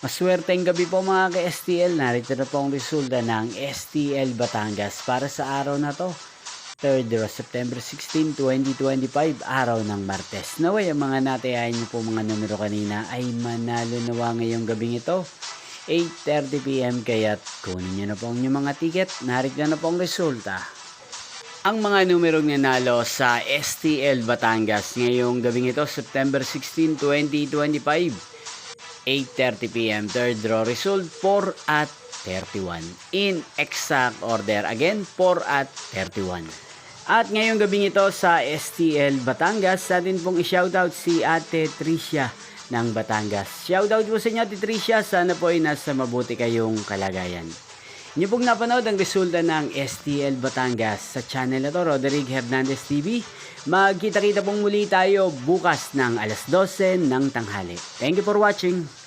Maswerteng gabi po mga ka-STL. Narito na po ang resulta ng STL Batangas para sa araw na to. 3rd September 16, 2025, araw ng Martes. Naway ang mga natayain niyo po mga numero kanina ay manalo nawa ngayong gabing ito. 8:30 PM kaya't kunin niyo na po ang inyong mga ticket. Narito na po ang resulta. Ang mga numerong nanalo sa STL Batangas ngayong gabing ito, September 16, 2025. 8:30 PM, third draw result 4 at 31. In exact order again, 4 at 31. At ngayong gabing ito sa STL Batangas, atin pong i-shoutout si Ate Tricia ng Batangas. Shoutout po sa inyo Ate Tricia, sana po ay nasa mabuti kayong kalagayan. Inyo pong napanood ang resulta ng STL Batangas sa channel na to, Roderick Hernandez TV. Magkita-kita pong muli tayo bukas ng alas 12 ng tanghali. Thank you for watching.